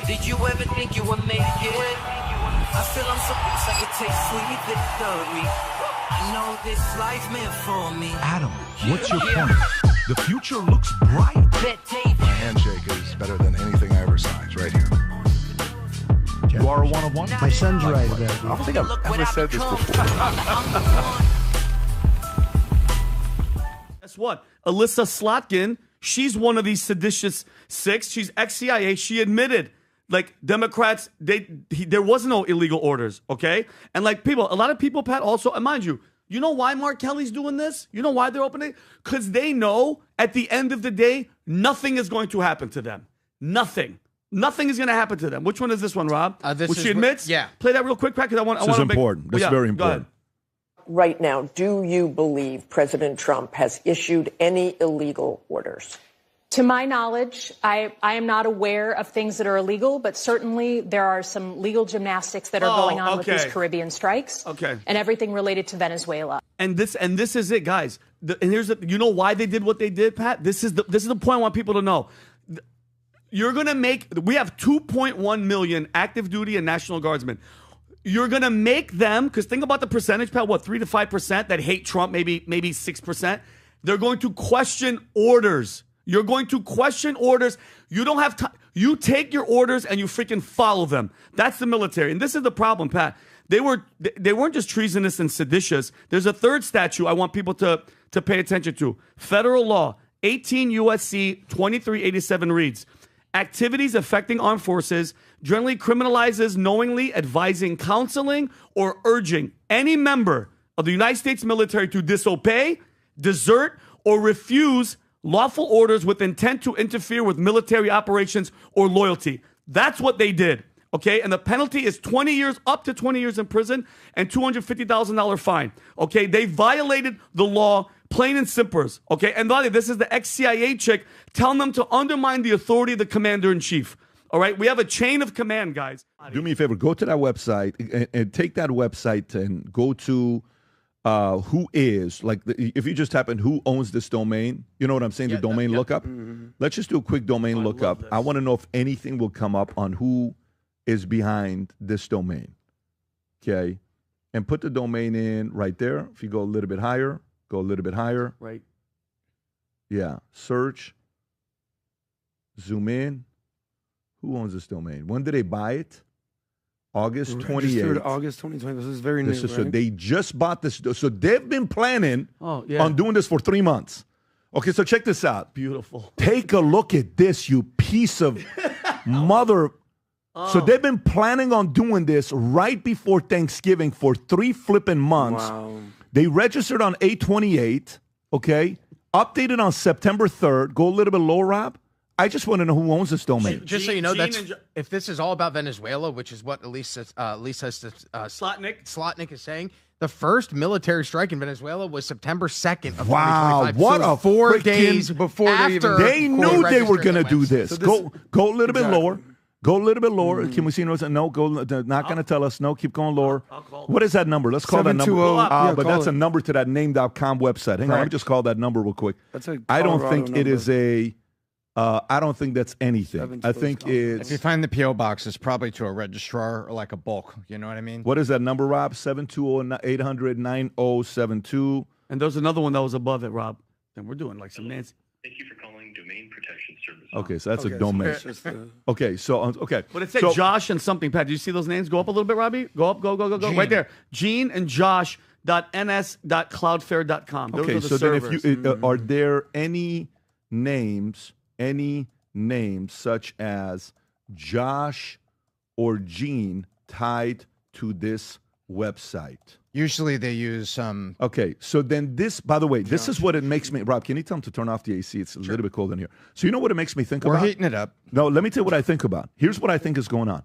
Did you ever think you would make it? I feel I'm so close I could take sweet victory. I know this life meant for me. Adam, what's your point? The future looks bright. My handshake is better than anything I ever saw. It's right here. You are a one-of-one? My son's right there. I don't think I've ever said this before. Guess what? Alyssa Slotkin, she's one of these seditious six. She's ex-CIA. She admitted, like, Democrats, there was no illegal orders, okay? And, like, a lot of people, Pat, also, and mind you, you know why Mark Kelly's doing this? You know why they're opening? Because they know at the end of the day, nothing is going to happen to them. Nothing. Nothing is going to happen to them. Which one is this one, Rob? Which she admits? Yeah. Play that real quick, Pat, because I want This is to important. This is very important. Right now, do you believe President Trump has issued any illegal orders? To my knowledge, I am not aware of things that are illegal, but certainly there are some legal gymnastics that are going on with these Caribbean strikes. Okay. And everything related to Venezuela. And this is it, guys. And here's you know why they did what they did, Pat? This is the point I want people to know. You're gonna we have 2.1 million active duty and National Guardsmen. You're gonna make them, because think about the percentage, Pat. What, 3 to 5% that hate Trump? Maybe 6%. They're going to question orders. You're going to question orders. You don't have time. You take your orders and you freaking follow them. That's the military. And this is the problem, Pat. They weren't just treasonous and seditious. There's a third statute I want people to pay attention to. Federal law, 18 U.S.C. 2387 reads, activities affecting armed forces generally criminalizes knowingly advising, counseling, or urging any member of the United States military to disobey, desert, or refuse lawful orders with intent to interfere with military operations or loyalty. That's what they did, okay? And the penalty is 20 years, up to 20 years in prison and $250,000 fine, okay? They violated the law, plain and simple, okay? And by the way, this is the ex-CIA chick telling them to undermine the authority of the commander-in-chief, all right? We have a chain of command, guys. Do me a favor. Go to that website and take that website and go to who is, like, if you just type in who owns this domain, you know what I'm saying, the domain lookup. Mm-hmm. Let's just do a quick domain lookup. I want to know if anything will come up on who is behind this domain, okay? And put the domain in right there. If you go a little bit higher, go a little bit higher. Right. Yeah, search, zoom in. Who owns this domain? When did they buy it? August 28th. August 2020. This is very new. Right? So they just bought this. So they've been planning on doing this for 3 months. Okay, so check this out. Beautiful. Take a look at this, you piece of mother. So they've been planning on doing this right before Thanksgiving for 3 flipping months. Wow. They registered on 8/28, okay? Updated on September 3rd. Go a little bit lower, Rob. I just want to know who owns this domain. Just so you know, if this is all about Venezuela, which is what Slotnick is saying, the first military strike in Venezuela was September 2nd of 2025. What so a 4 days before they knew they were going to do this. Go a little bit lower. Go a little bit lower. Can we see? No, they're not going to tell us. No, keep going lower. What is that number? Let's call that number. But that's a number to that name.com website. Hang on, let me just call that number real quick. I don't think it is a... I don't think that's anything. I think it's... If you find the P.O. box, it's probably to a registrar or like a bulk. You know what I mean? What is that number, Rob? 720-800-9072. And there's another one that was above it, Rob. And we're doing like some Nancy. Thank you for calling Domain Protection Service. Okay, so that's a domain. Okay. But it said Josh and something, Pat. Did you see those names? Go up a little bit, Robbie. Go up, go. Gene. Right there. Gene and Josh.ns.cloudflare.com. Those are the servers. Then if you, are there any names such as Josh or Gene tied to this website? Usually they use some... Okay, so then this, by the way, this is what it makes me... Rob, can you tell them to turn off the AC? It's a little bit cold in here. So you know what it makes me think about? We're heating it up. No, let me tell you what I think about. Here's what I think is going on.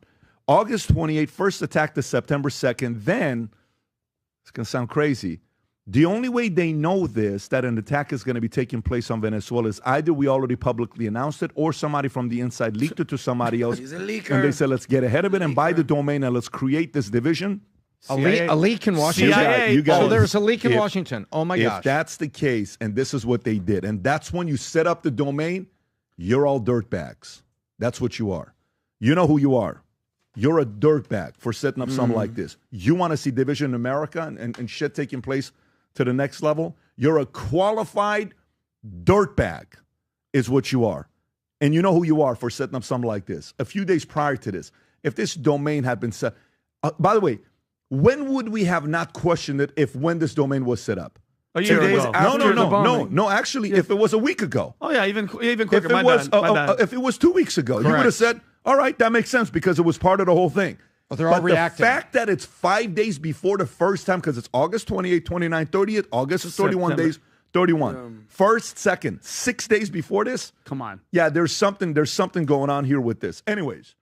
August 28th, first attack to September 2nd. Then, it's going to sound crazy, the only way they know this, that an attack is going to be taking place on Venezuela, is either we already publicly announced it or somebody from the inside leaked it to somebody else. He's a leaker. And they said, let's get ahead of it and buy the domain and let's create this division. A leak in Washington. You guys, so there's a leak in Washington. Oh, my gosh. If that's the case, and this is what they did, and that's when you set up the domain, you're all dirtbags. That's what you are. You know who you are. You're a dirtbag for setting up something like this. You want to see division in America and shit taking place to the next level? You're a qualified dirtbag is what you are. And you know who you are for setting up something like this. A few days prior to this, if this domain had been set, by the way, when would we have not questioned it if when this domain was set up? A year 2 days ago. after No. the bombing. No, actually, if it was a week ago. Oh, yeah, even quicker. If it was, if it was 2 weeks ago, you would have said, all right, that makes sense because it was part of the whole thing. But they're all reacting. The fact that it's 5 days before the first time, because it's August 28, 29, 30th, August is 31 September. days, 31. First, second, 6 days before this. Come on. Yeah, there's something going on here with this. Anyways,